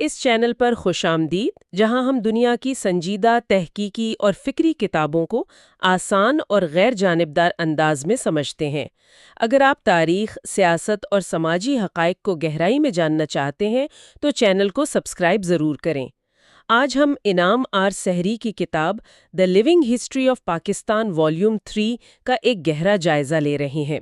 اس channel پر خوش آمدید، جہاں ہم دنیا کی سنجیدہ تحقیقی اور فکری کتابوں کو آسان اور غیر جانبدار انداز میں سمجھتے ہیں۔ اگر آپ تاریخ، سیاست اور سماجی حقائق کو گہرائی میں جاننا چاہتے ہیں تو چینل کو سبسکرائب ضرور کریں۔ آج ہم انعام آر سحری کی کتاب the living history of Pakistan volume 3 کا ایک گہرا جائزہ لے رہے ہیں۔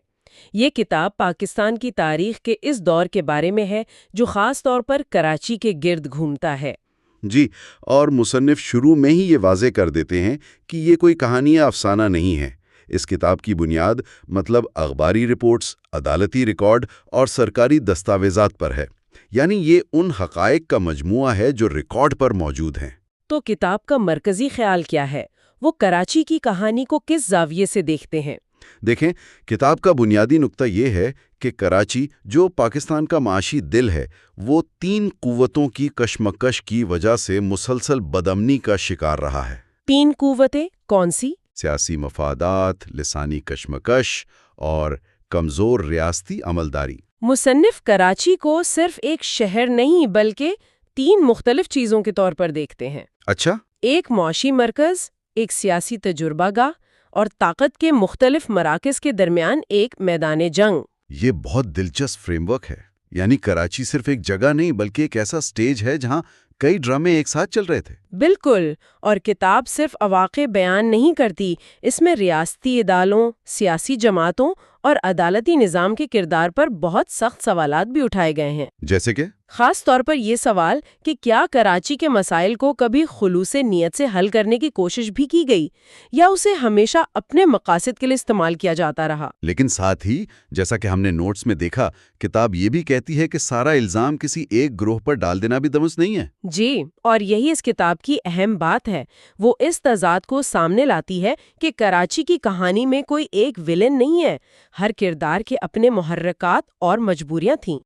یہ کتاب پاکستان کی تاریخ کے اس دور کے بارے میں ہے جو خاص طور پر کراچی کے گرد گھومتا ہے۔ جی، اور مصنف شروع میں ہی یہ واضح کر دیتے ہیں کہ یہ کوئی کہانی یا افسانہ نہیں ہے۔ اس کتاب کی بنیاد مطلب اخباری رپورٹس، عدالتی ریکارڈ اور سرکاری دستاویزات پر ہے، یعنی یہ ان حقائق کا مجموعہ ہے جو ریکارڈ پر موجود ہیں۔ تو کتاب کا مرکزی خیال کیا ہے؟ وہ کراچی کی کہانی کو کس زاویے سے دیکھتے ہیں؟ دیکھیں، کتاب کا بنیادی نقطہ یہ ہے کہ کراچی، جو پاکستان کا معاشی دل ہے، وہ 3 قوتوں کی کشمکش کی وجہ سے مسلسل بدامنی کا شکار رہا ہے۔ 3 قوتیں کون سی؟ سیاسی مفادات، لسانی کشمکش اور کمزور ریاستی عملداری۔ مصنف کراچی کو صرف ایک شہر نہیں بلکہ 3 مختلف چیزوں کے طور پر دیکھتے ہیں۔ اچھا؟ ایک معاشی مرکز، ایک سیاسی تجربہ گاہ اور طاقت کے مختلف مراکز کے درمیان ایک میدان جنگ۔ یہ بہت دلچسپ فریم ورک ہے، یعنی کراچی صرف ایک جگہ نہیں بلکہ ایک ایسا سٹیج ہے جہاں کئی ڈرامے ایک ساتھ چل رہے تھے۔ بالکل، اور کتاب صرف اواقع بیان نہیں کرتی، اس میں ریاستی اداروں، سیاسی جماعتوں اور عدالتی نظام کے کردار پر بہت سخت سوالات بھی اٹھائے گئے ہیں۔ جیسے کہ؟ خاص طور پر یہ سوال کہ کیا کراچی کے مسائل کو کبھی خلوص نیت سے حل کرنے کی کوشش بھی کی گئی یا اسے ہمیشہ اپنے مقاصد کے لیے استعمال کیا جاتا رہا۔ لیکن ساتھ ہی، جیسا کہ ہم نے نوٹس میں دیکھا، کتاب یہ بھی کہتی ہے کہ سارا الزام کسی ایک گروہ پر ڈال دینا بھی درست نہیں ہے۔ جی، اور یہی اس کتاب کی اہم بات ہے۔ وہ اس تضاد کو سامنے لاتی ہے کہ کراچی کی کہانی میں کوئی ایک ویلن نہیں ہے، ہر کردار کے اپنے محرکات اور مجبوریاں تھیں۔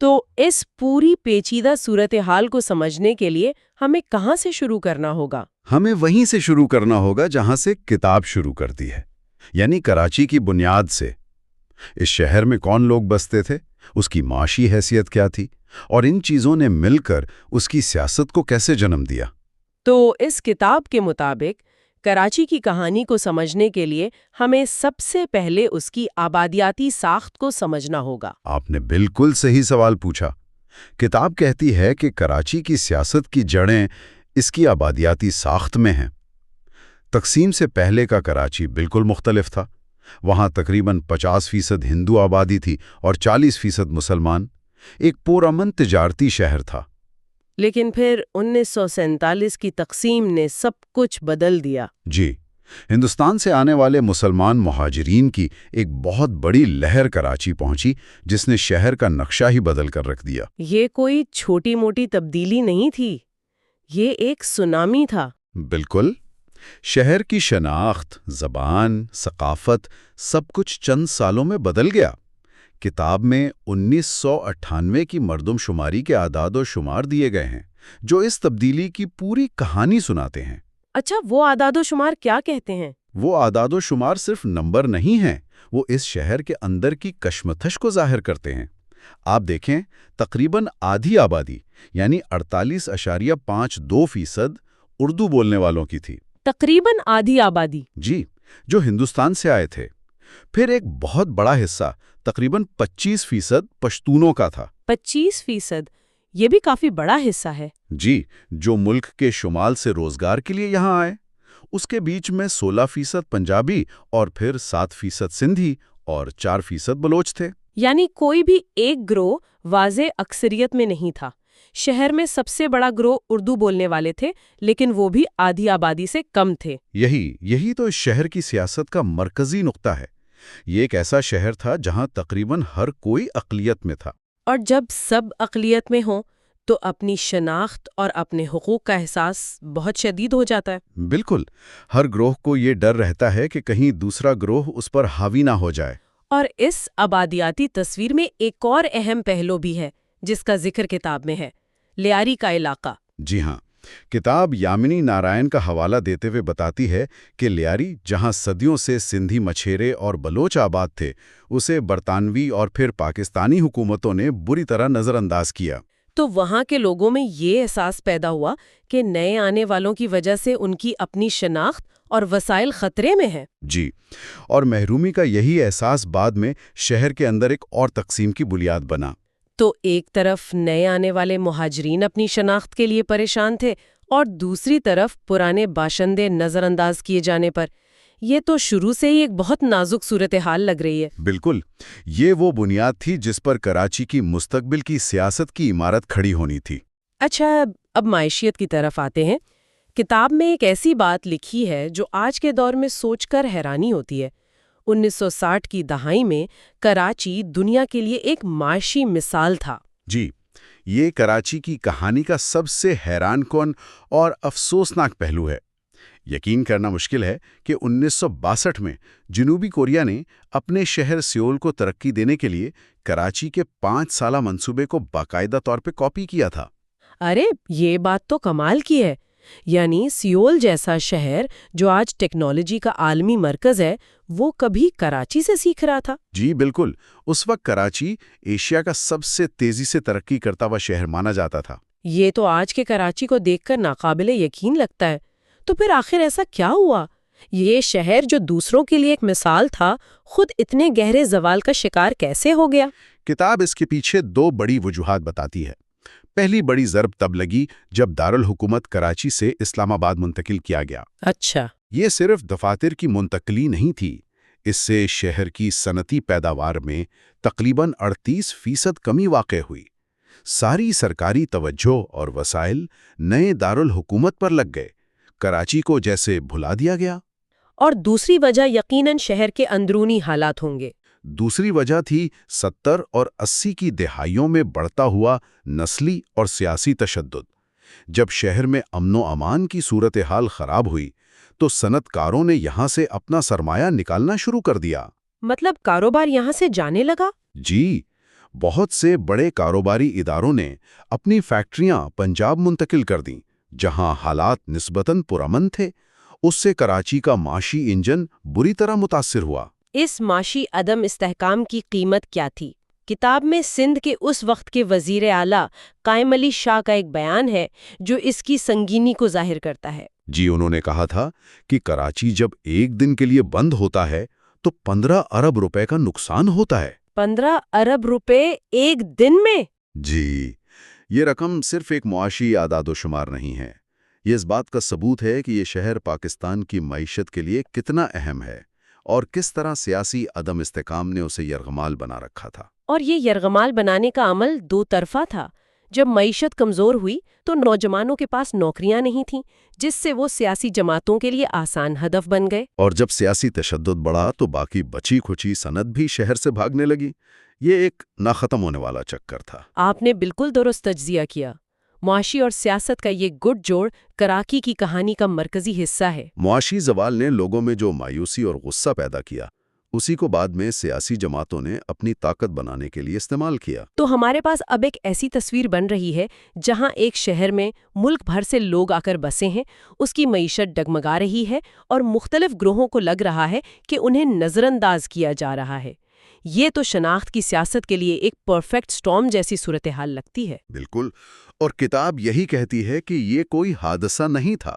تو اس پوری پیچیدہ صورتحال کو سمجھنے کے لیے ہمیں کہاں سے شروع کرنا ہوگا؟ ہمیں وہیں سے شروع کرنا ہوگا جہاں سے کتاب شروع کرتی ہے، یعنی کراچی کی بنیاد سے۔ اس شہر میں کون لوگ بستے تھے، اس کی معاشی حیثیت کیا تھی، اور ان چیزوں نے مل کر اس کی سیاست کو کیسے جنم دیا۔ تو اس کتاب کے مطابق کراچی کی کہانی کو سمجھنے کے لیے ہمیں سب سے پہلے اس کی آبادیاتی ساخت کو سمجھنا ہوگا۔ آپ نے بالکل صحیح سوال پوچھا۔ کتاب کہتی ہے کہ کراچی کی سیاست کی جڑیں اس کی آبادیاتی ساخت میں ہیں۔ تقسیم سے پہلے کا کراچی بالکل مختلف تھا۔ وہاں تقریباً 50% ہندو آبادی تھی اور 40% مسلمان۔ ایک پرامن تجارتی شہر تھا۔ لیکن پھر 1947 کی تقسیم نے سب کچھ بدل دیا۔ جی، ہندوستان سے آنے والے مسلمان مہاجرین کی ایک بہت بڑی لہر کراچی پہنچی جس نے شہر کا نقشہ ہی بدل کر رکھ دیا۔ یہ کوئی چھوٹی موٹی تبدیلی نہیں تھی، یہ ایک سونامی تھا۔ بالکل، شہر کی شناخت، زبان، ثقافت، سب کچھ چند سالوں میں بدل گیا۔ کتاب میں 1998 کی مردم شماری کے اعداد و شمار دیے گئے ہیں جو اس تبدیلی کی پوری کہانی سناتے ہیں۔ اچھا، وہ اعداد و شمار کیا کہتے ہیں؟ وہ اعداد و شمار صرف نمبر نہیں ہیں، وہ اس شہر کے اندر کی کشمکش کو ظاہر کرتے ہیں۔ آپ دیکھیں، تقریباً آدھی آبادی یعنی 48.52% اردو بولنے والوں کی تھی۔ تقریباً آدھی آبادی؟ جی، جو ہندوستان سے آئے تھے۔ پھر ایک بہت بڑا حصہ تقریباً 25% پشتونوں کا تھا۔ 25%؟ یہ بھی کافی بڑا حصہ ہے۔ جی، جو ملک کے شمال سے روزگار کے لیے یہاں آئے۔ اس کے بیچ میں 16% پنجابی اور پھر 7% سندھی اور 4% بلوچ تھے۔ یعنی کوئی بھی ایک گروہ واضح اکثریت میں نہیں تھا۔ شہر میں سب سے بڑا گروہ اردو بولنے والے تھے، لیکن وہ بھی آدھی آبادی سے کم تھے۔ یہی تو اس شہر کی سیاست کا مرکزی نقطہ ہے۔ یہ ایک ایسا شہر تھا جہاں تقریباً ہر کوئی اقلیت میں تھا۔ اور جب سب اقلیت میں ہوں تو اپنی شناخت اور اپنے حقوق کا احساس بہت شدید ہو جاتا ہے۔ بالکل، ہر گروہ کو یہ ڈر رہتا ہے کہ کہیں دوسرا گروہ اس پر حاوی نہ ہو جائے۔ اور اس آبادیاتی تصویر میں ایک اور اہم پہلو بھی ہے جس کا ذکر کتاب میں ہے، لیاری کا علاقہ۔ جی ہاں، کتاب یامنی نارائن کا حوالہ دیتے ہوئے بتاتی ہے کہ لیاری، جہاں صدیوں سے سندھی مچھیرے اور بلوچ آباد تھے، اسے برطانوی اور پھر پاکستانی حکومتوں نے بری طرح نظر انداز کیا۔ تو وہاں کے لوگوں میں یہ احساس پیدا ہوا کہ نئے آنے والوں کی وجہ سے ان کی اپنی شناخت اور وسائل خطرے میں ہیں۔ جی، اور محرومی کا یہی احساس بعد میں شہر کے اندر ایک اور تقسیم کی بنیاد بنا۔ تو ایک طرف نئے آنے والے مہاجرین اپنی شناخت کے لیے پریشان تھے اور دوسری طرف پرانے باشندے نظر انداز کیے جانے پر۔ یہ تو شروع سے ہی ایک بہت نازک صورتحال لگ رہی ہے۔ بالکل، یہ وہ بنیاد تھی جس پر کراچی کی مستقبل کی سیاست کی عمارت کھڑی ہونی تھی۔ اچھا، اب معیشیت کی طرف آتے ہیں۔ کتاب میں ایک ایسی بات لکھی ہے جو آج کے دور میں سوچ کر حیرانی ہوتی ہے۔ 1960 کی دہائی میں کراچی دنیا کے لیے ایک معاشی مثال تھا۔ جی، یہ کراچی کی کہانی کا سب سے حیران کن اور افسوسناک پہلو ہے۔ یقین کرنا مشکل ہے کہ 1962 میں جنوبی کوریا نے اپنے شہر سیول کو ترقی دینے کے لیے کراچی کے 5 سالہ منصوبے کو باقاعدہ طور پہ کاپی کیا تھا۔ ارے، یہ بات تو کمال کی ہے۔ یعنی سیول جیسا شہر جو آج ٹیکنالوجی کا عالمی مرکز ہے، وہ کبھی کراچی سے سیکھ رہا تھا۔ جی بالکل، اس وقت کراچی ایشیا کا سب سے تیزی سے ترقی کرتا ہوا شہر مانا جاتا تھا۔ یہ تو آج کے کراچی کو دیکھ کر ناقابل یقین لگتا ہے۔ تو پھر آخر ایسا کیا ہوا؟ یہ شہر جو دوسروں کے لیے ایک مثال تھا، خود اتنے گہرے زوال کا شکار کیسے ہو گیا؟ کتاب اس کے پیچھے 2 بڑی وجوہات بتاتی ہے۔ پہلی بڑی ضرب تب لگی جب دارالحکومت کراچی سے اسلام آباد منتقل کیا گیا۔ اچھا۔ یہ صرف دفاتر کی منتقلی نہیں تھی، اس سے شہر کی صنعتی پیداوار میں تقریباً 38% کمی واقع ہوئی۔ ساری سرکاری توجہ اور وسائل نئے دارالحکومت پر لگ گئے، کراچی کو جیسے بھلا دیا گیا۔ اور دوسری وجہ یقیناً شہر کے اندرونی حالات ہوں گے۔ دوسری وجہ تھی 70 اور 80 کی دہائیوں میں بڑھتا ہوا نسلی اور سیاسی تشدد۔ جب شہر میں امن و امان کی صورتحال خراب ہوئی تو صنعت کاروں نے یہاں سے اپنا سرمایہ نکالنا شروع کر دیا۔ مطلب کاروبار یہاں سے جانے لگا؟ جی، بہت سے بڑے کاروباری اداروں نے اپنی فیکٹریاں پنجاب منتقل کر دیں، جہاں حالات نسبتاً پرامن تھے۔ اس سے کراچی کا معاشی انجن بری طرح متاثر ہوا۔ اس معاشی عدم استحکام کی قیمت کیا تھی؟ کتاب میں سندھ کے اس وقت کے وزیر اعلیٰ قائم علی شاہ کا ایک بیان ہے جو اس کی سنگینی کو ظاہر کرتا ہے۔ جی، انہوں نے کہا تھا کہ کراچی جب ایک دن کے لیے بند ہوتا ہے تو 15 ارب روپے کا نقصان ہوتا ہے۔ 15 ارب روپے ایک دن میں؟ جی، یہ رقم صرف ایک معاشی اعداد و شمار نہیں ہے، یہ اس بات کا ثبوت ہے کہ یہ شہر پاکستان کی معیشت کے لیے کتنا اہم ہے اور کس طرح سیاسی عدم استحکام نے اسے یرغمال بنا رکھا تھا۔ اور یہ یرغمال بنانے کا عمل 2 طرفہ تھا۔ جب معیشت کمزور ہوئی تو نوجوانوں کے پاس نوکریاں نہیں تھیں، جس سے وہ سیاسی جماعتوں کے لیے آسان ہدف بن گئے۔ اور جب سیاسی تشدد بڑھا تو باقی بچی کھچی صنعت بھی شہر سے بھاگنے لگی۔ یہ ایک نہ ختم ہونے والا چکر تھا۔ آپ نے بالکل درست تجزیہ کیا۔ معاشی اور سیاست کا یہ گٹ جوڑ کراچی کی کہانی کا مرکزی حصہ ہے۔ معاشی زوال نے لوگوں میں جو مایوسی اور غصہ پیدا کیا، اسی کو بعد میں سیاسی جماعتوں نے اپنی طاقت بنانے کے لیے استعمال کیا۔ تو ہمارے پاس اب ایک ایسی تصویر بن رہی ہے جہاں ایک شہر میں ملک بھر سے لوگ آ کر بسے ہیں، اس کی معیشت ڈگمگا رہی ہے اور مختلف گروہوں کو لگ رہا ہے کہ انہیں نظر انداز کیا جا رہا ہے۔ یہ تو شناخت کی سیاست کے لیے ایک پرفیکٹ سٹارم جیسی صورتحال لگتی ہے۔ بالکل، اور کتاب یہی کہتی ہے کہ یہ کوئی حادثہ نہیں تھا۔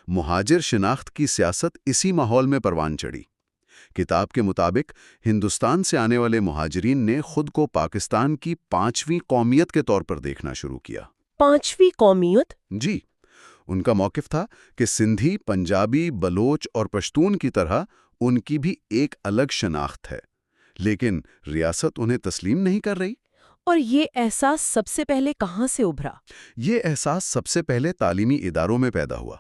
مہاجر شناخت کی سیاست اسی ماحول میں پروان چڑھی۔ کتاب کے مطابق ہندوستان سے آنے والے مہاجرین نے خود کو پاکستان کی 5ویں قومیت کے طور پر دیکھنا شروع کیا۔ 5ویں قومیت؟ جی، ان کا موقف تھا کہ سندھی، پنجابی، بلوچ اور پشتون کی طرح ان کی بھی ایک الگ شناخت ہے، لیکن ریاست انہیں تسلیم نہیں کر رہی۔ اور یہ احساس سب سے پہلے کہاں سے ابھرا؟ یہ احساس سب سے پہلے تعلیمی اداروں میں پیدا ہوا۔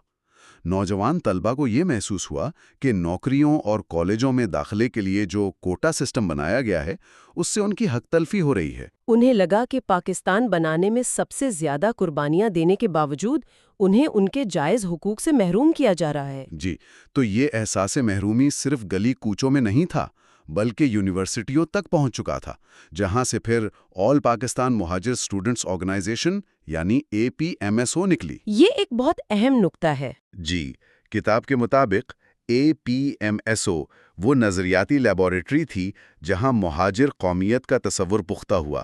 نوجوان طلبہ کو یہ محسوس ہوا کہ نوکریوں اور کالجوں میں داخلے کے لیے جو کوٹا سسٹم بنایا گیا ہے، اس سے ان کی حق تلفی ہو رہی ہے۔ انہیں لگا کہ پاکستان بنانے میں سب سے زیادہ قربانیاں دینے کے باوجود انہیں ان کے جائز حقوق سے محروم کیا جا رہا ہے۔ جی، تو یہ احساس محرومی صرف گلی کوچوں میں نہیں تھا، بلکہ یونیورسٹیوں تک پہنچ چکا تھا، جہاں سے پھر آل پاکستان مہاجر اسٹوڈنٹس آرگنائزیشن یعنی APMSO نکلی۔ یہ ایک بہت اہم نکتہ ہے۔ جی، کتاب کے مطابق APMSO وہ نظریاتی لیبارٹری تھی جہاں مہاجر قومیت کا تصور پختہ ہوا۔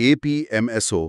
APMSO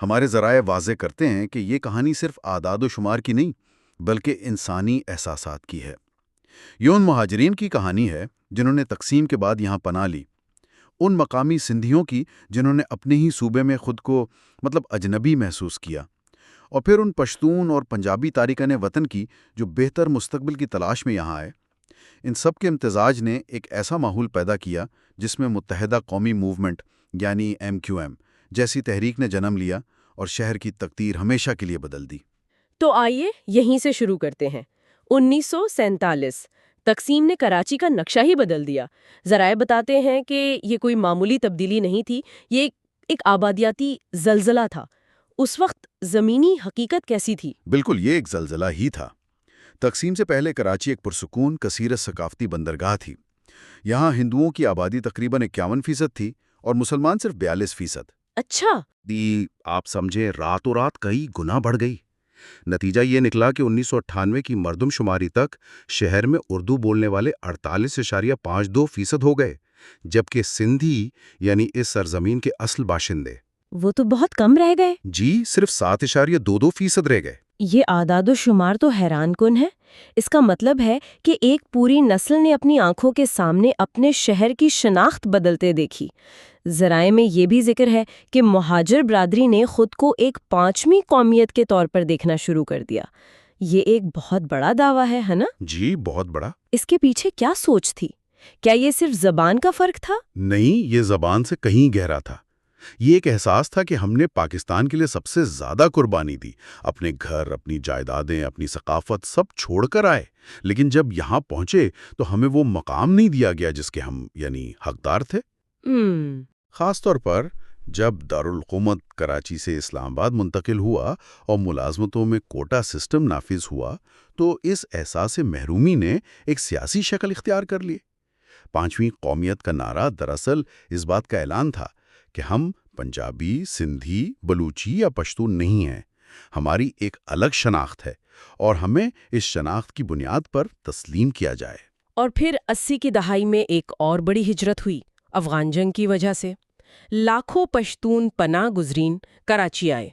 ہمارے ذرائع واضح کرتے ہیں کہ یہ کہانی صرف اعداد و شمار کی نہیں بلکہ انسانی احساسات کی ہے۔ یہ ان مہاجرین کی کہانی ہے جنہوں نے تقسیم کے بعد یہاں پناہ لی، ان مقامی سندھیوں کی جنہوں نے اپنے ہی صوبے میں خود کو اجنبی محسوس کیا، اور پھر ان پشتون اور پنجابی تارکین وطن کی جو بہتر مستقبل کی تلاش میں یہاں آئے۔ ان سب کے امتزاج نے ایک ایسا ماحول پیدا کیا جس میں متحدہ قومی موومنٹ یعنی MQM جیسی تحریک نے جنم لیا اور شہر کی تقدیر ہمیشہ کے لیے بدل دی۔ تو آئیے یہیں سے شروع کرتے ہیں۔ 1947 تقسیم نے کراچی کا نقشہ ہی بدل دیا۔ ذرائع بتاتے ہیں کہ یہ کوئی معمولی تبدیلی نہیں تھی، یہ ایک آبادیاتی زلزلہ تھا۔ اس وقت زمینی حقیقت کیسی تھی؟ بالکل، یہ ایک زلزلہ ہی تھا۔ تقسیم سے پہلے کراچی ایک پرسکون کثیر ثقافتی بندرگاہ تھی۔ یہاں ہندوؤں کی آبادی تقریباً 51% تھی اور مسلمان صرف 42%۔ اچھا، آپ سمجھے راتوں رات کئی گنا بڑھ گئی۔ نتیجہ یہ نکلا کہ 1998 کی مردم شماری تک شہر میں اردو بولنے والے 48.52% ہو گئے، جبکہ سندھی یعنی اس سرزمین کے اصل باشندے وہ تو بہت کم رہ گئے۔ جی صرف 7.22% رہ گئے۔ یہ اعداد و شمار تو حیران کن ہے۔ اس کا مطلب ہے کہ ایک پوری نسل نے اپنی آنکھوں کے سامنے اپنے شہر کی شناخت بدلتے دیکھی۔ ذرائع میں یہ بھی ذکر ہے کہ مہاجر برادری نے خود کو ایک 5ویں قومیت کے طور پر دیکھنا شروع کر دیا۔ یہ ایک بہت بڑا دعویٰ ہے نا؟ جی بہت بڑا۔ اس کے پیچھے کیا سوچ تھی؟ کیا یہ صرف زبان کا فرق تھا؟ نہیں، یہ زبان سے کہیں گہرا تھا۔ یہ ایک احساس تھا کہ ہم نے پاکستان کے لیے سب سے زیادہ قربانی دی، اپنے گھر، اپنی جائیدادیں، اپنی ثقافت سب چھوڑ کر آئے، لیکن جب یہاں پہنچے تو ہمیں وہ مقام نہیں دیا گیا جس کے ہم حقدار تھے۔ خاص طور پر جب دارالحکومت کراچی سے اسلام آباد منتقل ہوا اور ملازمتوں میں کوٹا سسٹم نافذ ہوا تو اس احساس محرومی نے ایک سیاسی شکل اختیار کر لی۔ 5ویں قومیت کا نعرہ دراصل اس بات کا اعلان تھا کہ ہم پنجابی، سندھی، بلوچی یا پشتون نہیں ہیں، ہماری ایک الگ شناخت ہے اور ہمیں اس شناخت کی بنیاد پر تسلیم کیا جائے۔ اور پھر 80 کی دہائی میں ایک اور بڑی ہجرت ہوئی، افغان جنگ کی وجہ سے لاکھوں پشتون پناہ گزرین کراچی آئے۔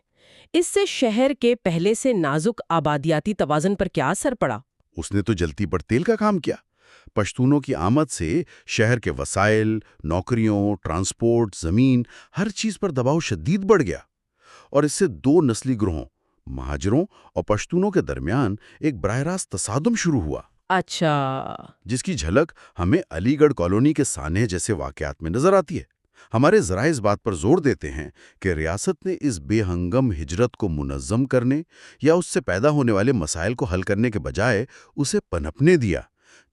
اس سے شہر کے پہلے سے نازک آبادیاتی توازن پر کیا اثر پڑا؟ اس نے تو جلتی پر تیل کا کام کیا۔ پشتونوں کی آمد سے شہر کے وسائل، نوکریوں، ٹرانسپورٹ، زمین، ہر چیز پر دباؤ شدید بڑھ گیا، اور اس سے دو نسلی گروہوں مہاجروں اور پشتونوں کے درمیان ایک براہ راست تصادم شروع ہوا۔ اچھا، جس کی جھلک ہمیں علی گڑھ کالونی کے سانحے جیسے واقعات میں نظر آتی ہے۔ ہمارے ذرائع اس بات پر زور دیتے ہیں کہ ریاست نے اس بے ہنگم ہجرت کو منظم کرنے یا اس سے پیدا ہونے والے مسائل کو حل کرنے کے بجائے اسے پنپنے دیا،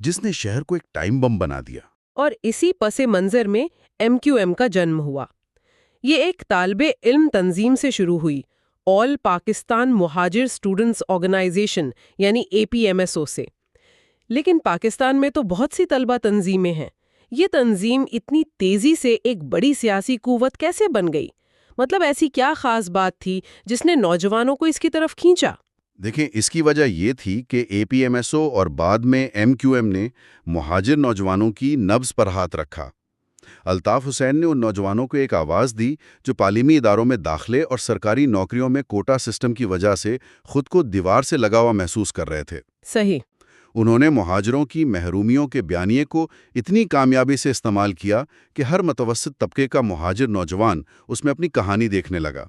جس نے شہر کو ایک ٹائم بم بنا دیا۔ اور اسی پس منظر میں MQM کا جنم ہوا۔ یہ ایک طالب علم تنظیم سے شروع ہوئی، آل پاکستان مہاجر اسٹوڈنٹس آرگنائزیشن یعنی APMSO سے۔ لیکن پاکستان میں تو بہت سی طلبہ تنظیمیں ہیں، یہ تنظیم اتنی تیزی سے ایک بڑی سیاسی قوت کیسے بن گئی؟ مطلب ایسی کیا خاص بات تھی جس نے نوجوانوں کو اس کی طرف کھینچا؟ دیکھیں، اس کی وجہ یہ تھی کہ APMSO اور بعد میں MQM نے مہاجر نوجوانوں کی نبض پر ہاتھ رکھا۔ الطاف حسین نے ان نوجوانوں کو ایک آواز دی جو تعلیمی اداروں میں داخلے اور سرکاری نوکریوں میں کوٹا سسٹم کی وجہ سے خود کو دیوار سے لگا ہوا محسوس کر رہے تھے۔ صحیح۔ انہوں نے مہاجروں کی محرومیوں کے بیانیے کو اتنی کامیابی سے استعمال کیا کہ ہر متوسط طبقے کا مہاجر نوجوان اس میں اپنی کہانی دیکھنے لگا۔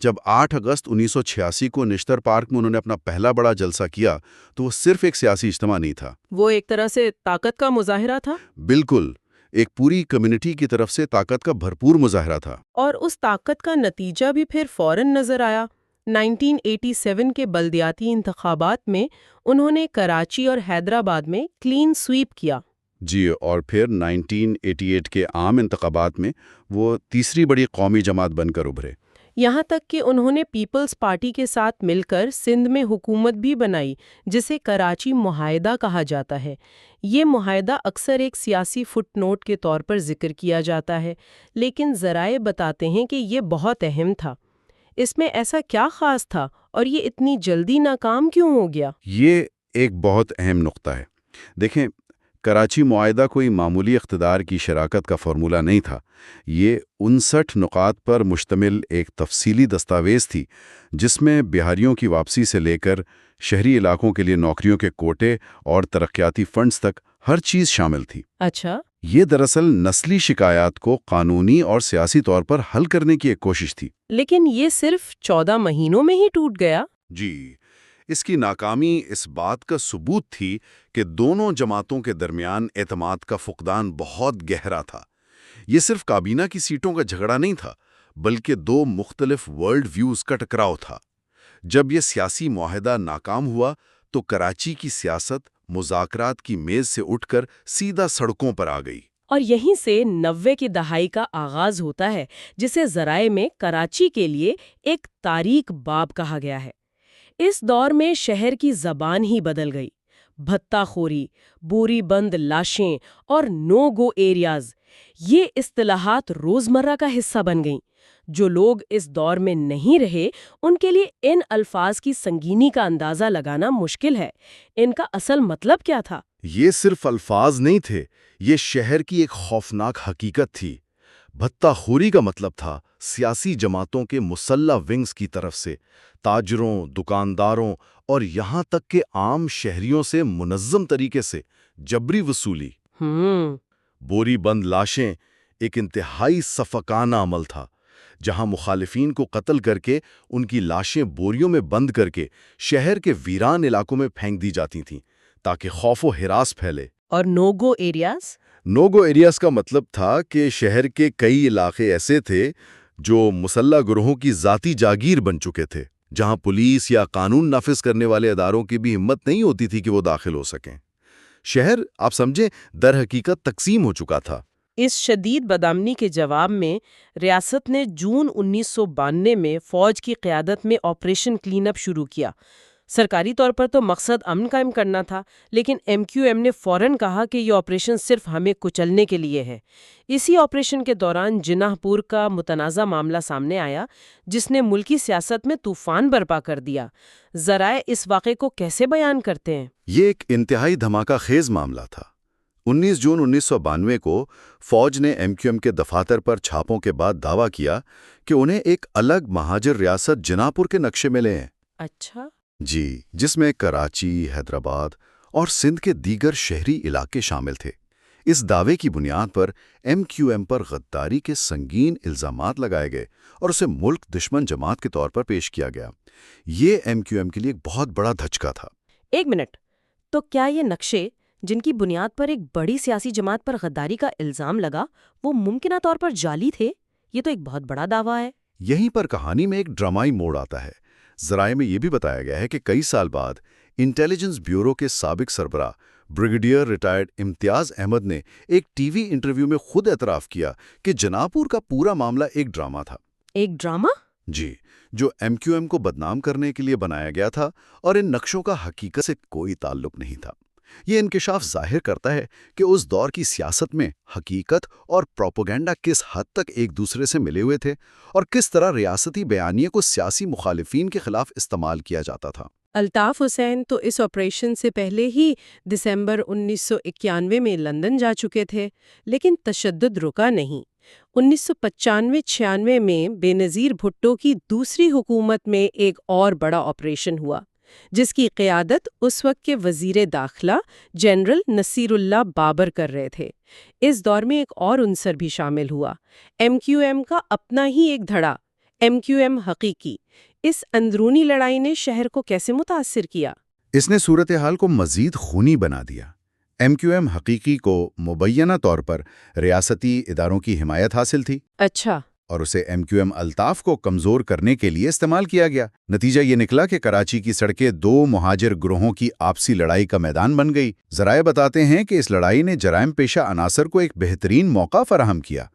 جب 8 اگست 1986 کو نشتر پارک میں انہوں نے اپنا پہلا بڑا جلسہ کیا تو وہ صرف ایک سیاسی اجتماع نہیں تھا، وہ ایک طرح سے طاقت کا مظاہرہ تھا۔ بالکل، ایک پوری کمیونٹی کی طرف سے طاقت کا بھرپور مظاہرہ تھا۔ اور اس طاقت کا نتیجہ بھی پھر فوراً نظر آیا۔ 1987 کے بلدیاتی انتخابات میں انہوں نے کراچی اور حیدرآباد میں کلین سویپ کیا۔ جی، اور پھر 1988 کے عام انتخابات میں وہ تیسری بڑی قومی جماعت بن کر ابھرے۔ یہاں تک کہ انہوں نے پیپلز پارٹی کے ساتھ مل کر سندھ میں حکومت بھی بنائی، جسے کراچی معاہدہ کہا جاتا ہے۔ یہ معاہدہ اکثر ایک سیاسی فٹ نوٹ کے طور پر ذکر کیا جاتا ہے، لیکن ذرائع بتاتے ہیں کہ یہ بہت اہم تھا۔ اس میں ایسا کیا خاص تھا اور یہ اتنی جلدی ناکام کیوں ہو گیا؟ یہ ایک بہت اہم نقطہ ہے۔ دیکھیں، کراچی معاہدہ کوئی معمولی اقتدار کی شراکت کا فارمولہ نہیں تھا، یہ 59 نقاط پر مشتمل ایک تفصیلی دستاویز تھی جس میں بہاریوں کی واپسی سے لے کر شہری علاقوں کے لیے نوکریوں کے کوٹے اور ترقیاتی فنڈز تک ہر چیز شامل تھی۔ اچھا، یہ دراصل نسلی شکایات کو قانونی اور سیاسی طور پر حل کرنے کی ایک کوشش تھی۔ لیکن یہ صرف 14 مہینوں میں ہی ٹوٹ گیا؟ جی، اس کی ناکامی اس بات کا ثبوت تھی کہ دونوں جماعتوں کے درمیان اعتماد کا فقدان بہت گہرا تھا۔ یہ صرف کابینہ کی سیٹوں کا جھگڑا نہیں تھا، بلکہ دو مختلف ورلڈ ویوز کا ٹکراؤ تھا۔ جب یہ سیاسی معاہدہ ناکام ہوا تو کراچی کی سیاست مذاکرات کی میز سے اٹھ کر سیدھا سڑکوں پر آ گئی۔ اور یہیں سے 90 کی دہائی کا آغاز ہوتا ہے، جسے ذرائع میں کراچی کے لیے ایک تاریک باب کہا گیا ہے۔ اس دور میں شہر کی زبان ہی بدل گئی۔ بھتہ خوری، بوری بند لاشیں اور نو گو ایریاز، یہ اصطلاحات روزمرہ کا حصہ بن گئیں۔ جو لوگ اس دور میں نہیں رہے ان کے لیے ان الفاظ کی سنگینی کا اندازہ لگانا مشکل ہے۔ ان کا اصل مطلب کیا تھا؟ یہ صرف الفاظ نہیں تھے، یہ شہر کی ایک خوفناک حقیقت تھی۔ بھتہ خوری کا مطلب تھا سیاسی جماعتوں کے مسلح ونگز کی طرف سے تاجروں، دکانداروں اور یہاں تک کہ عام شہریوں سے منظم طریقے سے جبری وصولی۔ بوری بند لاشیں ایک انتہائی سفکانہ عمل تھا، جہاں مخالفین کو قتل کر کے ان کی لاشیں بوریوں میں بند کر کے شہر کے ویران علاقوں میں پھینک دی جاتی تھیں تاکہ خوف و ہراس پھیلے۔ اور نوگو ایریاز؟ نوگو ایریاز کا مطلب تھا کہ شہر کے کئی علاقے ایسے تھے جو مسلح گروہوں کی ذاتی جاگیر بن چکے تھے، جہاں پولیس یا قانون نافذ کرنے والے اداروں کی بھی ہمت نہیں ہوتی تھی کہ وہ داخل ہو سکیں۔ شہر، آپ سمجھیں، در حقیقت تقسیم ہو چکا تھا۔ اس شدید بدامنی کے جواب میں ریاست نے جون 1992 میں فوج کی قیادت میں آپریشن کلین اپ شروع کیا۔ سرکاری طور پر تو مقصد امن قائم کرنا تھا، لیکن ایم کیو ایم نے فوراً کہا کہ یہ آپریشن صرف ہمیں کچلنے کے لیے ہے۔ اسی آپریشن کے دوران جناح پور کا متنازع معاملہ سامنے آیا، جس نے ملکی سیاست میں طوفان برپا کر دیا۔ ذرائع اس واقعے کو کیسے بیان کرتے ہیں؟ یہ ایک انتہائی دھماکہ خیز معاملہ تھا۔ 19 جون 1992 کو فوج نے ایم کیو ایم کے دفاتر پر چھاپوں کے بعد دعویٰ کیا کہ انہیں ایک الگ مہاجر ریاست جناح پور کے نقشے ملے ہیں۔ اچھا، جی، جس میں کراچی، حیدرآباد اور سندھ کے دیگر شہری علاقے شامل تھے۔ اس دعوے کی بنیاد پر ایم کیو ایم پر غداری کے سنگین الزامات لگائے گئے اور اسے ملک دشمن جماعت کے طور پر پیش کیا گیا۔ یہ ایم کیو ایم کے لیے ایک بہت بڑا دھچکا تھا۔ ایک منٹ، تو کیا یہ نقشے جن کی بنیاد پر ایک بڑی سیاسی جماعت پر غداری کا الزام لگا وہ ممکنہ طور پر جعلی تھے؟ یہ تو ایک بہت بڑا دعویٰ ہے۔ یہیں پر کہانی میں ایک ڈرامائی موڑ آتا ہے۔ ذرائع میں یہ بھی بتایا گیا ہے کہ کئی سال بعد انٹیلیجنس بیورو کے سابق سربراہ بریگیڈیئر ریٹائرڈ امتیاز احمد نے ایک ٹی وی انٹرویو میں خود اعتراف کیا کہ جناح پور کا پورا معاملہ ایک ڈرامہ تھا۔ ایک ڈرامہ؟ جی، جو ایم کیو ایم کو بدنام کرنے کے لیے بنایا گیا تھا اور ان نقشوں کا حقیقت سے کوئی تعلق نہیں تھا۔ یہ انکشاف ظاہر کرتا ہے کہ اس دور کی سیاست میں حقیقت اور پروپیگنڈا کس حد تک ایک دوسرے سے ملے ہوئے تھے اور کس طرح ریاستی بیانیے کو سیاسی مخالفین کے خلاف استعمال کیا جاتا تھا۔ الطاف حسین تو اس آپریشن سے پہلے ہی دسمبر 1991 میں لندن جا چکے تھے، لیکن تشدد رکا نہیں۔ 1995-96 میں بے نظیر بھٹو کی دوسری حکومت میں ایک اور بڑا آپریشن ہوا، جس کی قیادت اس وقت کے وزیر داخلہ جنرل نصیر اللہ بابر کر رہے تھے۔ اس دور میں ایک اور عنصر بھی شامل ہوا، ایم کیو ایم کا اپنا ہی ایک دھڑا، ایم کیو ایم حقیقی۔ اس اندرونی لڑائی نے شہر کو کیسے متاثر کیا؟ اس نے صورتحال کو مزید خونی بنا دیا۔ ایم کیو ایم حقیقی کو مبینہ طور پر ریاستی اداروں کی حمایت حاصل تھی۔ اچھا، اور اسے ایم کیو ایم الطاف کو کمزور کرنے کے لیے استعمال کیا گیا۔ نتیجہ یہ نکلا کہ کراچی کی سڑکیں دو مہاجر گروہوں کی آپسی لڑائی کا میدان بن گئی۔ ذرائع بتاتے ہیں کہ اس لڑائی نے جرائم پیشہ عناصر کو ایک بہترین موقع فراہم کیا۔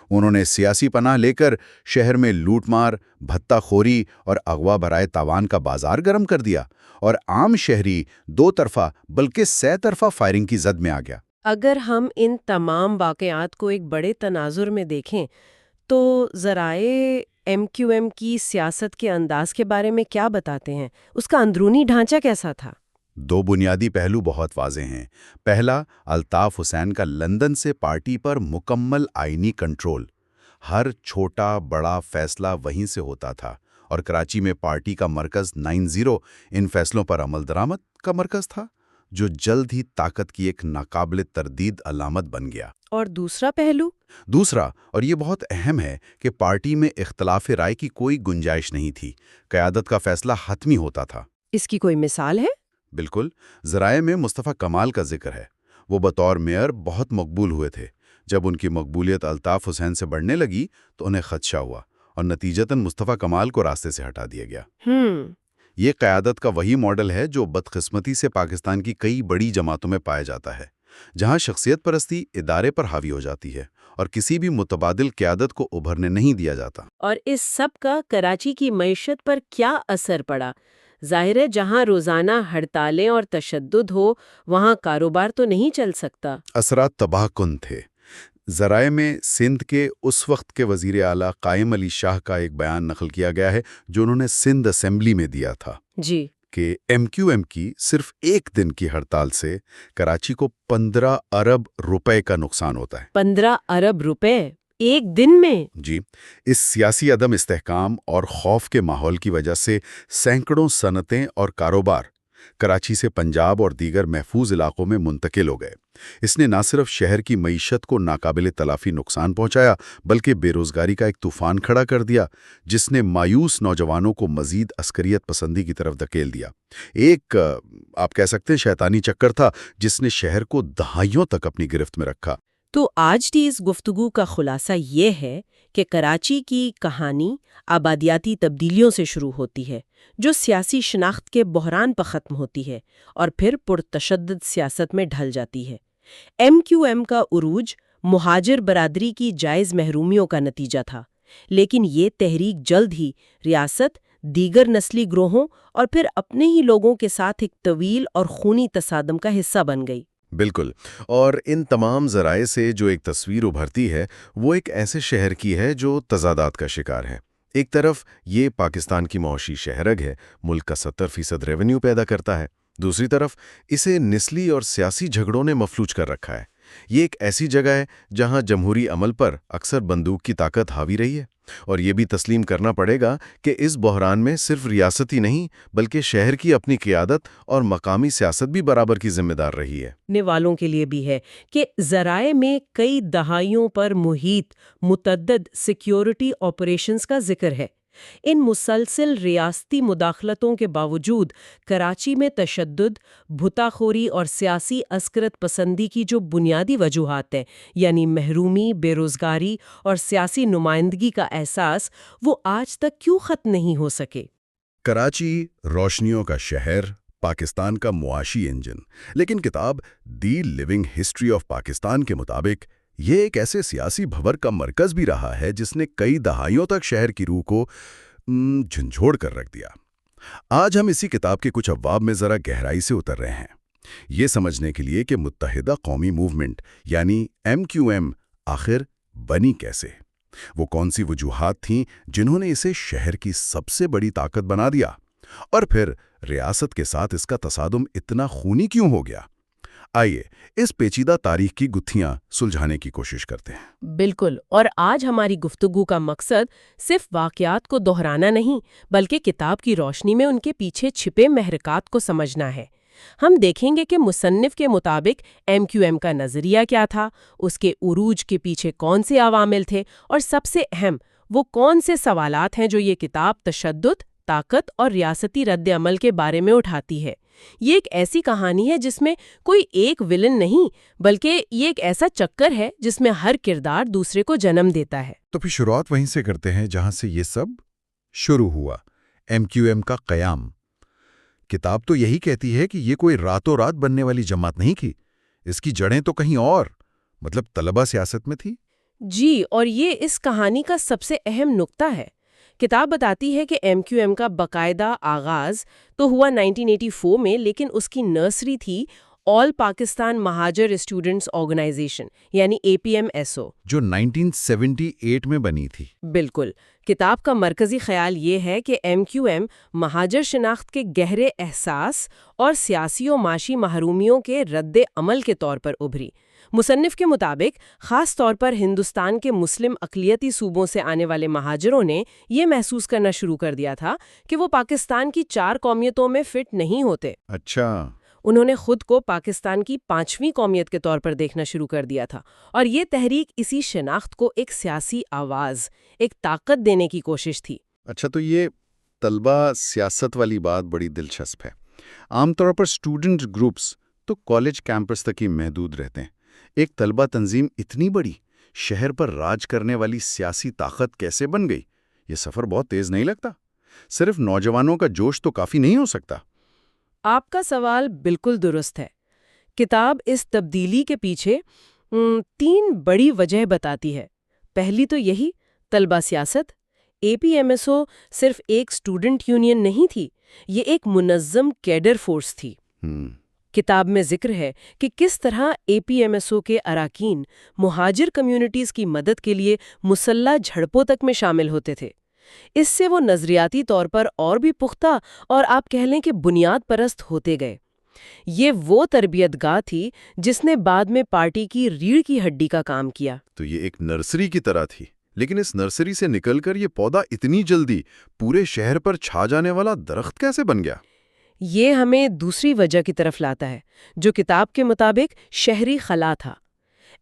انہوں نے سیاسی پناہ لے کر شہر میں لوٹ مار، بھتہ خوری اور اغوا برائے تاوان کا بازار گرم کر دیا، اور عام شہری دو طرفہ بلکہ سے طرفہ فائرنگ کی زد میں آ گیا۔ اگر ہم ان تمام واقعات کو ایک بڑے تناظر میں دیکھیں تو ذرائع ایم کیو ایم کی سیاست کے انداز کے بارے میں کیا بتاتے ہیں؟ اس کا اندرونی ڈھانچہ کیسا تھا؟ دو بنیادی پہلو بہت واضح ہیں۔ پہلا، الطاف حسین کا لندن سے پارٹی پر مکمل آئینی کنٹرول۔ ہر چھوٹا بڑا فیصلہ وہیں سے ہوتا تھا، اور کراچی میں پارٹی کا مرکز 90 ان فیصلوں پر عمل درآمد کا مرکز تھا، جو جلد ہی طاقت کی ایک ناقابل تردید علامت بن گیا۔ اور دوسرا پہلو؟ دوسرا، اور یہ بہت اہم ہے، کہ پارٹی میں اختلاف رائے کی کوئی گنجائش نہیں تھی۔ قیادت کا فیصلہ حتمی ہوتا تھا۔ اس کی کوئی مثال ہے؟ بالکل، ذرائع میں مصطفیٰ کمال کا ذکر ہے۔ وہ بطور میئر بہت مقبول ہوئے تھے۔ جب ان کی مقبولیت الطاف حسین سے بڑھنے لگی تو انہیں خدشہ ہوا، اور نتیجتاً مصطفیٰ کمال کو راستے سے ہٹا دیا گیا۔ یہ قیادت کا وہی ماڈل ہے جو بدقسمتی سے پاکستان کی کئی بڑی جماعتوں میں پایا جاتا ہے، جہاں شخصیت پرستی ادارے پر حاوی ہو جاتی ہے اور کسی بھی متبادل قیادت کو ابھرنے نہیں دیا جاتا۔ اور اس سب کا کراچی کی معیشت پر کیا اثر پڑا؟ ظاہر ہے جہاں روزانہ ہڑتالیں اور تشدد ہو، وہاں کاروبار تو نہیں چل سکتا۔ اثرات تباہ کن تھے۔ ذرائع میں سندھ کے اس وقت کے وزیر اعلیٰ قائم علی شاہ کا ایک بیان نقل کیا گیا ہے جو انہوں نے سندھ اسمبلی میں دیا تھا، جی، کہ MQM کی صرف ایک دن کی ہڑتال سے کراچی کو 15 ارب روپے کا نقصان ہوتا ہے۔ 15 ارب روپے ایک دن میں؟ جی، اس سیاسی عدم استحکام اور خوف کے ماحول کی وجہ سے سینکڑوں صنعتیں اور کاروبار کراچی سے پنجاب اور دیگر محفوظ علاقوں میں منتقل ہو گئے۔ اس نے نہ صرف شہر کی معیشت کو ناقابل تلافی نقصان پہنچایا، بلکہ بے روزگاری کا ایک طوفان کھڑا کر دیا، جس نے مایوس نوجوانوں کو مزید عسکریت پسندی کی طرف دھکیل دیا۔ ایک آپ کہہ سکتے ہیں شیطانی چکر تھا جس نے شہر کو دہائیوں تک اپنی گرفت میں رکھا۔ تو آج کی اس گفتگو کا خلاصہ یہ ہے کہ کراچی کی کہانی آبادیاتی تبدیلیوں سے شروع ہوتی ہے، جو سیاسی شناخت کے بحران پر ختم ہوتی ہے اور پھر پرتشدد سیاست میں ڈھل جاتی ہے۔ MQM کا عروج مہاجر برادری کی جائز محرومیوں کا نتیجہ تھا، لیکن یہ تحریک جلد ہی ریاست، دیگر نسلی گروہوں اور پھر اپنے ہی لوگوں کے ساتھ ایک طویل اور خونی تصادم کا حصہ بن گئی۔ بالکل، اور ان تمام ذرائع سے جو ایک تصویر ابھرتی ہے وہ ایک ایسے شہر کی ہے جو تضادات کا شکار ہے۔ ایک طرف یہ پاکستان کی معاشی شہرگ ہے، ملک کا 70% ریونیو پیدا کرتا ہے۔ دوسری طرف اسے نسلی اور سیاسی جھگڑوں نے مفلوج کر رکھا ہے۔ یہ ایک ایسی جگہ ہے جہاں جمہوری عمل پر اکثر بندوق کی طاقت حاوی رہی ہے، اور یہ بھی تسلیم کرنا پڑے گا کہ اس بحران میں صرف ریاستی نہیں بلکہ شہر کی اپنی قیادت اور مقامی سیاست بھی برابر کی ذمہ دار رہی ہے۔ نے والوں کے لیے بھی ہے کہ ذرائع میں کئی دہائیوں پر محیط متعدد سیکیورٹی آپریشنز کا ذکر ہے۔ ان مسلسل ریاستی مداخلتوں کے باوجود کراچی میں تشدد، بھتاخوری اور سیاسی عسکرت پسندی کی جو بنیادی وجوہات ہیں، یعنی محرومی، بے روزگاری اور سیاسی نمائندگی کا احساس، وہ آج تک کیوں ختم نہیں ہو سکے؟ کراچی روشنیوں کا شہر، پاکستان کا معاشی انجن، لیکن کتاب the living history of Pakistan کے مطابق یہ ایک ایسے سیاسی بھور کا مرکز بھی رہا ہے جس نے کئی دہائیوں تک شہر کی روح کو جھنجھوڑ کر رکھ دیا۔ آج ہم اسی کتاب کے کچھ ابواب میں ذرا گہرائی سے اتر رہے ہیں، یہ سمجھنے کے لیے کہ متحدہ قومی موومنٹ یعنی MQM آخر بنی کیسے، وہ کون سی وجوہات تھیں جنہوں نے اسے شہر کی سب سے بڑی طاقت بنا دیا، اور پھر ریاست کے ساتھ اس کا تصادم اتنا خونی کیوں ہو گیا۔ آئیے اس پیچیدہ تاریخ کی گتھیاں سلجھانے کی کوشش کرتے ہیں۔ بالکل، اور آج ہماری گفتگو کا مقصد صرف واقعات کو دہرانا نہیں، بلکہ کتاب کی روشنی میں ان کے پیچھے چھپے محرکات کو سمجھنا ہے۔ ہم دیکھیں گے کہ مصنف کے مطابق MQM کا نظریہ کیا تھا، اس کے عروج کے پیچھے کون سے عوامل تھے، اور سب سے اہم وہ کون سے سوالات ہیں جو یہ کتاب تشدد، طاقت اور ریاستی رد عمل کے بارے میں اٹھاتی ہے۔ یہ ایک ایسی کہانی ہے جس میں کوئی ایک ویلن نہیں، بلکہ یہ ایک ایسا چکر ہے جس میں ہر کردار دوسرے کو جنم دیتا ہے۔ تو پھر شروعات وہیں سے کرتے ہیں جہاں سے یہ سب شروع ہوا، MQM کا قیام۔ کتاب تو یہی کہتی ہے کہ یہ کوئی راتوں رات بننے والی جماعت نہیں تھی، اس کی جڑیں تو کہیں اور، مطلب طلبہ سیاست میں تھی۔ جی، اور یہ اس کہانی کا سب سے اہم نقطہ ہے۔ کتاب بتاتی ہے کہ MQM کا باقاعدہ آغاز تو ہوا 1984 میں، لیکن اس کی نرسری تھی آل پاکستان مہاجر اسٹوڈنٹس آرگنائزیشن یعنی APMSO، جو 1978 میں بنی تھی۔ بالکل۔ کتاب کا مرکزی خیال یہ ہے کہ ایم کیو ایم مہاجر شناخت کے گہرے احساس اور سیاسی و معاشی محرومیوں کے رد عمل کے طور پر ابھری۔ مصنف کے مطابق خاص طور پر ہندوستان کے مسلم اقلیتی صوبوں سے آنے والے مہاجروں نے یہ محسوس کرنا شروع کر دیا تھا کہ وہ پاکستان کی 4 قومیتوں میں فٹ نہیں ہوتے۔ اچھا، انہوں نے خود کو پاکستان کی 5ویں قومیت کے طور پر دیکھنا شروع کر دیا تھا، اور یہ تحریک اسی شناخت کو ایک سیاسی آواز، ایک طاقت دینے کی کوشش تھی۔ اچھا، تو یہ طلبہ سیاست والی بات بڑی دلچسپ ہے۔ عام طور پر اسٹوڈنٹ گروپس تو کالج کیمپس تک ہی محدود رہتے ہیں۔ ایک طلبہ تنظیم اتنی بڑی، شہر پر راج کرنے والی سیاسی طاقت کیسے بن گئی؟ یہ سفر بہت تیز نہیں لگتا؟ صرف نوجوانوں کا جوش تو کافی نہیں ہو سکتا؟ آپ کا سوال بالکل درست ہے۔ کتاب اس تبدیلی کے پیچھے 3 بڑی وجہ بتاتی ہے۔ پہلی تو یہی، طلبہ سیاست۔ اے پی ایم ایس او صرف ایک اسٹوڈنٹ یونین نہیں تھی، یہ ایک منظم کیڈر فورس تھی۔ کتاب میں ذکر ہے کہ کس طرح اے پی ایم ایس او کے اراکین مہاجر کمیونٹیز کی مدد کے لیے مسلح جھڑپوں تک میں شامل ہوتے تھے۔ اس سے وہ نظریاتی طور پر اور بھی پختہ اور آپ کہہ لیں کہ بنیاد پرست ہوتے گئے۔ یہ وہ تربیت گاہ تھی جس نے بعد میں پارٹی کی ریڑھ کی ہڈی کا کام کیا۔ تو یہ ایک نرسری کی طرح تھی، لیکن اس نرسری سے نکل کر یہ پودا اتنی جلدی پورے شہر پر چھا جانے والا درخت کیسے بن گیا؟ یہ ہمیں دوسری وجہ کی طرف لاتا ہے، جو کتاب کے مطابق شہری خلا تھا۔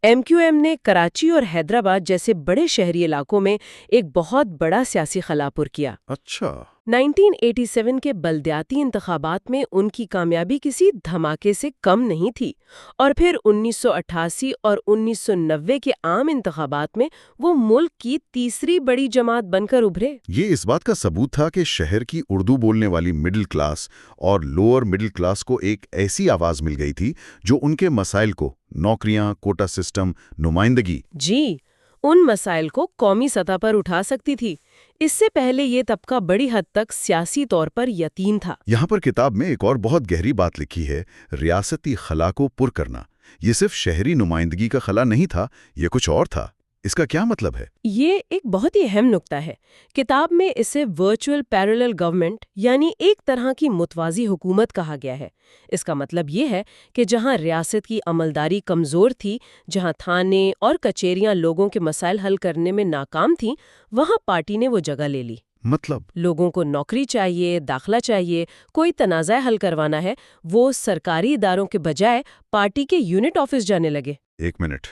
ایم کیو ایم نے کراچی اور حیدرآباد جیسے بڑے شہری علاقوں میں ایک بہت بڑا سیاسی خلا پر کیا۔ اچھا، 1987 کے بلدیاتی انتخابات میں ان کی کامیابی کسی دھماکے سے کم نہیں تھی، اور پھر 1988 اور 1990 کے عام انتخابات میں وہ ملک کی تیسری بڑی جماعت بن کر ابھرے۔ یہ اس بات کا ثبوت تھا کہ شہر کی اردو بولنے والی مڈل کلاس اور لوور مڈل کلاس کو ایک ایسی آواز مل گئی تھی جو ان کے مسائل کو، نوکریاں، کوٹا سسٹم، نمائندگی، جی، ان مسائل کو قومی سطح پر اٹھا سکتی تھی۔ اس سے پہلے یہ طبقہ بڑی حد تک سیاسی طور پر یتیم تھا۔ یہاں پر کتاب میں ایک اور بہت گہری بات لکھی ہے، ریاستی خلا کو پر کرنا۔ یہ صرف شہری نمائندگی کا خلا نہیں تھا، یہ کچھ اور تھا۔ اس کا کیا مطلب ہے؟ یہ ایک بہت ہی اہم نکتہ ہے۔ کتاب میں اسے ورچوئل پیرالل گورنمنٹ، یعنی ایک طرح کی متوازی حکومت کہا گیا ہے۔ اس کا مطلب یہ ہے کہ جہاں ریاست کی عملداری کمزور تھی، جہاں تھانے اور کچہریاں لوگوں کے مسائل حل کرنے میں ناکام تھیں، وہاں پارٹی نے وہ جگہ لے لی۔ مطلب لوگوں کو نوکری چاہیے، داخلہ چاہیے، کوئی تنازع حل کروانا ہے، وہ سرکاری اداروں کے بجائے پارٹی کے یونٹ آفس جانے لگے۔ ایک منٹ،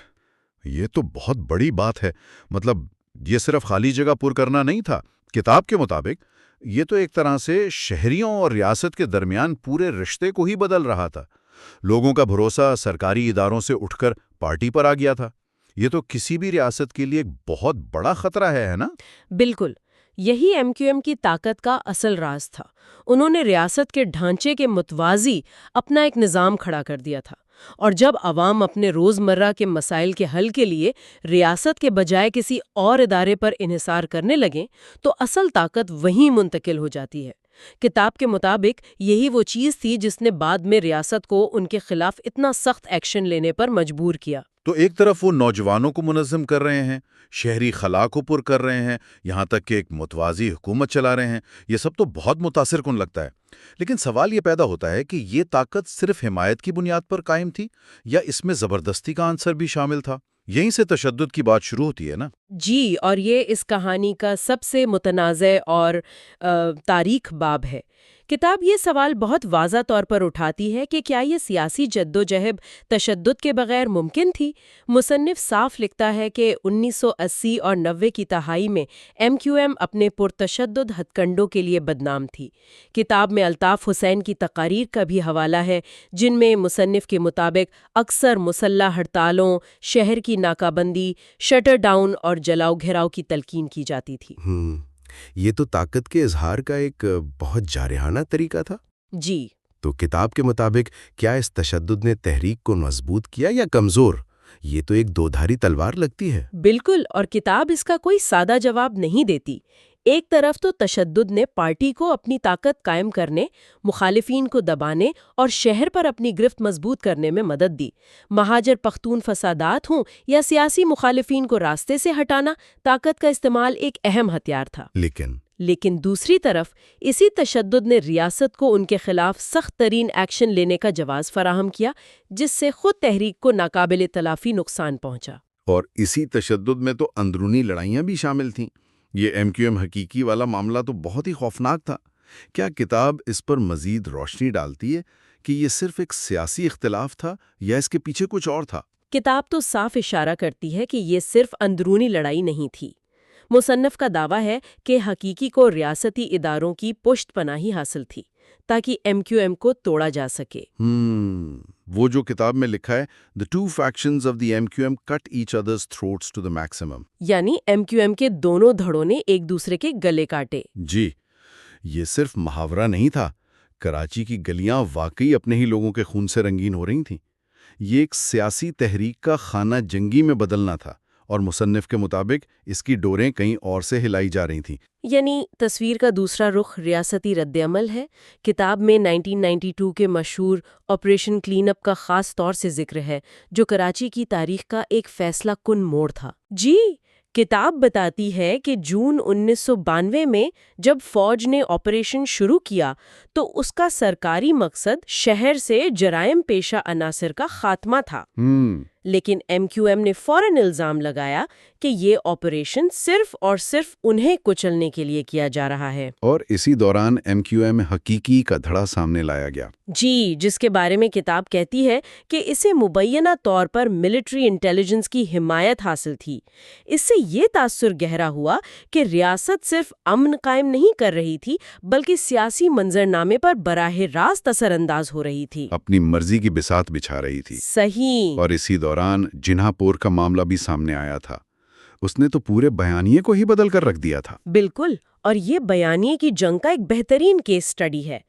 یہ تو بہت بڑی بات ہے۔ مطلب یہ صرف خالی جگہ پر کرنا نہیں تھا۔ کتاب کے مطابق یہ تو ایک طرح سے شہریوں اور ریاست کے درمیان پورے رشتے کو ہی بدل رہا تھا۔ لوگوں کا بھروسہ سرکاری اداروں سے اٹھ کر پارٹی پر آ گیا تھا۔ یہ تو کسی بھی ریاست کے لیے ایک بہت بڑا خطرہ ہے نا؟ بالکل، یہی ایم کیو ایم کی طاقت کا اصل راز تھا۔ انہوں نے ریاست کے ڈھانچے کے متوازی اپنا ایک نظام کھڑا کر دیا تھا، اور جب عوام اپنے روزمرہ کے مسائل کے حل کے لیے ریاست کے بجائے کسی اور ادارے پر انحصار کرنے لگیں تو اصل طاقت وہیں منتقل ہو جاتی ہے۔ کتاب کے مطابق یہی وہ چیز تھی جس نے بعد میں ریاست کو ان کے خلاف اتنا سخت ایکشن لینے پر مجبور کیا۔ تو ایک طرف وہ نوجوانوں کو منظم کر رہے ہیں، شہری خلا کو پر کر رہے ہیں، یہاں تک کہ ایک متوازی حکومت چلا رہے ہیں۔ یہ سب تو بہت متاثر کن لگتا ہے، لیکن سوال یہ پیدا ہوتا ہے کہ یہ طاقت صرف حمایت کی بنیاد پر قائم تھی یا اس میں زبردستی کا عنصر بھی شامل تھا؟ یہیں سے تشدد کی بات شروع ہوتی ہے نا؟ جی، اور یہ اس کہانی کا سب سے متنازع اور تاریخ باب ہے۔ کتاب یہ سوال بہت واضح طور پر اٹھاتی ہے کہ کیا یہ سیاسی جدوجہد تشدد کے بغیر ممکن تھی؟ مصنف صاف لکھتا ہے کہ 1980 اور 90 کی دہائی میں ایم کیو ایم اپنے پرتشدد ہتھ کنڈوں کے لیے بدنام تھی۔ کتاب میں الطاف حسین کی تقاریر کا بھی حوالہ ہے، جن میں مصنف کے مطابق اکثر مسلح ہڑتالوں، شہر کی ناکہ بندی، شٹر ڈاؤن اور جلاؤ گھیراؤ کی تلقین کی جاتی تھی۔ یہ تو طاقت کے اظہار کا ایک بہت جارحانہ طریقہ تھا۔ جی، تو کتاب کے مطابق کیا اس تشدد نے تحریک کو مضبوط کیا یا کمزور؟ یہ تو ایک دو دھاری تلوار لگتی ہے۔ بالکل، اور کتاب اس کا کوئی سادہ جواب نہیں دیتی۔ ایک طرف تو تشدد نے پارٹی کو اپنی طاقت قائم کرنے، مخالفین کو دبانے اور شہر پر اپنی گرفت مضبوط کرنے میں مدد دی۔ مہاجر پختون فسادات ہوں یا سیاسی مخالفین کو راستے سے ہٹانا، طاقت کا استعمال ایک اہم ہتھیار تھا۔ لیکن دوسری طرف اسی تشدد نے ریاست کو ان کے خلاف سخت ترین ایکشن لینے کا جواز فراہم کیا، جس سے خود تحریک کو ناقابل تلافی نقصان پہنچا۔ اور اسی تشدد میں تو اندرونی لڑائیاں بھی شامل تھیں۔ یہ MQM حقیقی والا معاملہ تو بہت ہی خوفناک تھا۔ کیا کتاب اس پر مزید روشنی ڈالتی ہے کہ یہ صرف ایک سیاسی اختلاف تھا یا اس کے پیچھے کچھ اور تھا؟ کتاب تو صاف اشارہ کرتی ہے کہ یہ صرف اندرونی لڑائی نہیں تھی۔ مصنف کا دعویٰ ہے کہ حقیقی کو ریاستی اداروں کی پشت پناہی حاصل تھی تاکہ MQM کو توڑا جا سکے۔ وہ جو کتاب میں لکھا ہے "The two factions of the MQM cut each other's throats to the maximum"، یعنی MQM کے دونوں دھڑوں نے ایک دوسرے کے گلے کاٹے۔ جی، یہ صرف محاورہ نہیں تھا۔ کراچی کی گلیاں واقعی اپنے ہی لوگوں کے خون سے رنگین ہو رہی تھیں۔ یہ ایک سیاسی تحریک کا خانہ جنگی میں بدلنا تھا، اور مصنف کے مطابق اس کی ڈوریں کہیں اور سے ہلائی جا رہی تھیں۔ یعنی تصویر کا دوسرا رخ ریاستی رد عمل ہے۔ کتاب میں 1992 کے مشہور آپریشن کلین اپ کا خاص طور سے ذکر ہے، جو کراچی کی تاریخ کا ایک فیصلہ کن موڑ تھا۔ جی، کتاب بتاتی ہے کہ جون 1992 میں جب فوج نے آپریشن شروع کیا تو اس کا سرکاری مقصد شہر سے جرائم پیشہ عناصر کا خاتمہ تھا۔ لیکن MQM نے فوراً الزام لگایا کہ یہ آپریشن صرف اور صرف انہیں کچلنے کے لیے کیا جا رہا ہے۔ اور اسی دوران MQM حقیقی کا دھڑا سامنے لایا گیا۔ جی، جس کے بارے میں کتاب کہتی ہے کہ اسے مبینہ طور پر ملٹری انٹیلیجنس کی حمایت حاصل تھی۔ اس سے یہ تاثر گہرا ہوا کہ ریاست صرف امن قائم نہیں کر رہی تھی بلکہ سیاسی منظرنامے پر براہ راست اثر انداز ہو رہی تھی، اپنی مرضی کی بساط بچھا رہی تھی۔ صحیح۔ اور اسی دوران جناح پور کا معاملہ بھی سامنے آیا تھا۔ اس نے تو پورے بیانیے کو ہی بدل کر رکھ دیا تھا۔ بالکل، اور یہ بیانیے کی جنگ کا ایک بہترین کیس سٹڈی ہے۔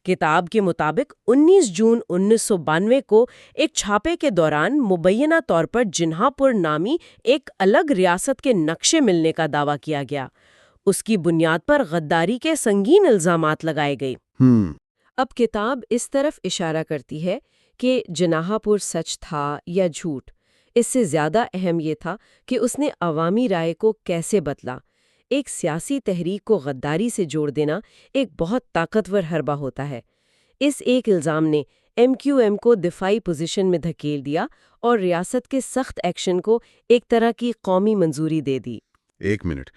کتاب کے مطابق 19 جون 1992 کو ایک چھاپے کے دوران مبینہ طور پر جناح پور نامی ایک الگ ریاست کے نقشے ملنے کا دعویٰ کیا گیا۔ اس کی بنیاد پر غداری کے سنگین الزامات لگائے گئے۔ اب کتاب اس طرف اشارہ کرتی ہے کہ جناح پور سچ تھا یا جھوٹ۔ اس سے زیادہ اہم یہ تھا کہ اس نے عوامی رائے کو کیسے بدلا۔ ایک سیاسی تحریک کو غداری سے جوڑ دینا ایک بہت طاقتور حربہ ہوتا ہے۔ اس ایک الزام نے MQM کو دفاعی پوزیشن میں دھکیل دیا اور ریاست کے سخت ایکشن کو ایک طرح کی قومی منظوری دے دی۔ ایک منٹ،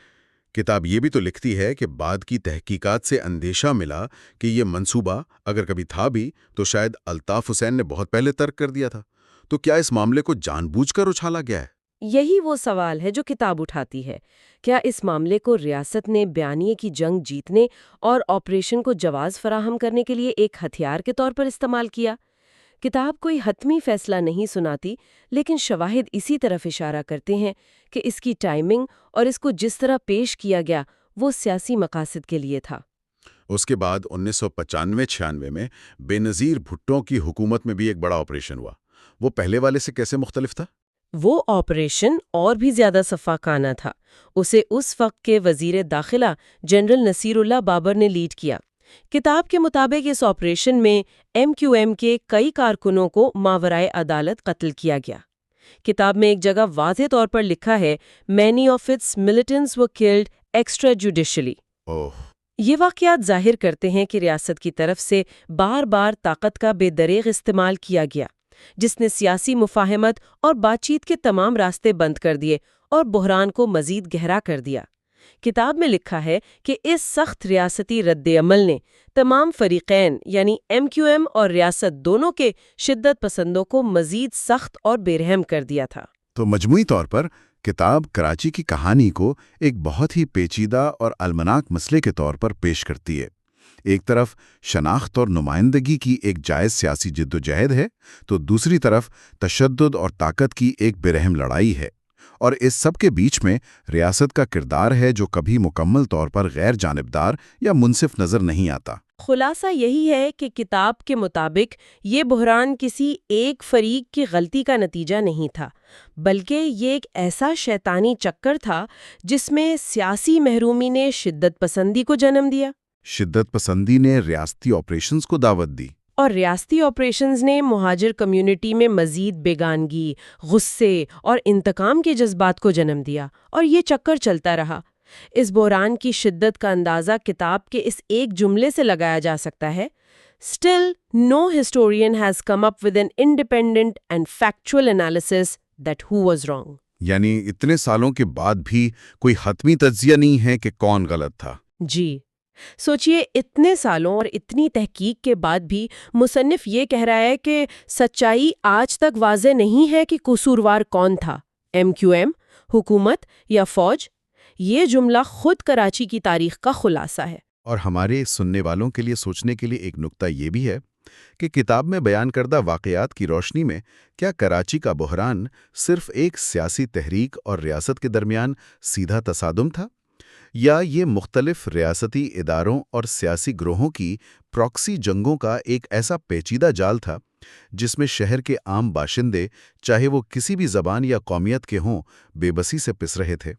کتاب یہ بھی تو لکھتی ہے کہ بعد کی تحقیقات سے اندیشہ ملا کہ یہ منصوبہ اگر کبھی تھا بھی تو شاید الطاف حسین نے بہت پہلے ترک کر دیا تھا۔ تو کیا اس معاملے کو جان بوجھ کر اچھالا گیا ہے؟ یہی وہ سوال ہے جو کتاب اٹھاتی ہے۔ کیا اس معاملے کو ریاست نے بیانیے کی جنگ جیتنے اور آپریشن کو جواز فراہم کرنے کے لیے ایک ہتھیار کے طور پر استعمال کیا؟ کتاب کوئی حتمی فیصلہ نہیں سناتی، لیکن شواہد اسی طرف اشارہ کرتے ہیں کہ اس کی ٹائمنگ اور اس کو جس طرح پیش کیا گیا وہ سیاسی مقاصد کے لیے تھا۔ اس کے بعد 1995-96 میں بے نظیر بھٹو کی حکومت میں بھی ایک بڑا آپریشن ہوا۔ وہ پہلے والے سے کیسے مختلف تھا؟ وہ آپریشن اور بھی زیادہ صفاقانہ تھا۔ اسے اس وقت کے وزیر داخلہ جنرل نصیر اللہ بابر نے لیڈ کیا۔ کتاب کے مطابق اس آپریشن میں MQM کے کئی کارکنوں کو ماورائے عدالت قتل کیا گیا۔ کتاب میں ایک جگہ واضح طور پر لکھا ہے "Many of its militants were killed extrajudicially"۔ یہ واقعات ظاہر کرتے ہیں کہ ریاست کی طرف سے بار بار طاقت کا بے دریغ استعمال کیا گیا، جس نے سیاسی مفاہمت اور بات چیت کے تمام راستے بند کر دیے اور بحران کو مزید گہرا کر دیا۔ کتاب میں لکھا ہے کہ اس سخت ریاستی رد عمل نے تمام فریقین یعنی MQM اور ریاست دونوں کے شدت پسندوں کو مزید سخت اور بے رحم کر دیا تھا۔ تو مجموعی طور پر کتاب کراچی کی کہانی کو ایک بہت ہی پیچیدہ اور المناک مسئلے کے طور پر پیش کرتی ہے۔ ایک طرف شناخت اور نمائندگی کی ایک جائز سیاسی جدوجہد ہے، تو دوسری طرف تشدد اور طاقت کی ایک بے رحم لڑائی ہے، اور اس سب کے بیچ میں ریاست کا کردار ہے جو کبھی مکمل طور پر غیر جانبدار یا منصف نظر نہیں آتا۔ خلاصہ یہی ہے کہ کتاب کے مطابق یہ بحران کسی ایک فریق کی غلطی کا نتیجہ نہیں تھا، بلکہ یہ ایک ایسا شیطانی چکر تھا جس میں سیاسی محرومی نے شدت پسندی کو جنم دیا، شدت پسندی نے ریاستی آپریشنز کو دعوت دی، اور ریاستی آپریشنز نے مہاجر کمیونٹی میں مزید بیگانگی، غصے اور انتقام کے جذبات کو جنم دیا، اور یہ چکر چلتا رہا۔ اس بحران کی شدت کا اندازہ کتاب کے اس ایک جملے سے لگایا جا سکتا ہے: Still, no historian has come up with an independent and factual analysis that who was wrong. یعنی اتنے سالوں کے بعد بھی کوئی حتمی تجزیہ نہیں ہے کہ کون غلط تھا۔ جی، سوچئے اتنے سالوں اور اتنی تحقیق کے بعد بھی مصنف یہ کہہ رہا ہے کہ سچائی آج تک واضح نہیں ہے کہ قصوروار کون تھا، MQM، حکومت یا فوج۔ یہ جملہ خود کراچی کی تاریخ کا خلاصہ ہے۔ اور ہمارے سننے والوں کے لیے سوچنے کے لیے ایک نکتہ یہ بھی ہے کہ کتاب میں بیان کردہ واقعات کی روشنی میں کیا کراچی کا بحران صرف ایک سیاسی تحریک اور ریاست کے درمیان سیدھا تصادم تھا، یا یہ مختلف ریاستی اداروں اور سیاسی گروہوں کی پراکسی جنگوں کا ایک ایسا پیچیدہ جال تھا جس میں شہر کے عام باشندے، چاہے وہ کسی بھی زبان یا قومیت کے ہوں، بے بسی سے پس رہے تھے؟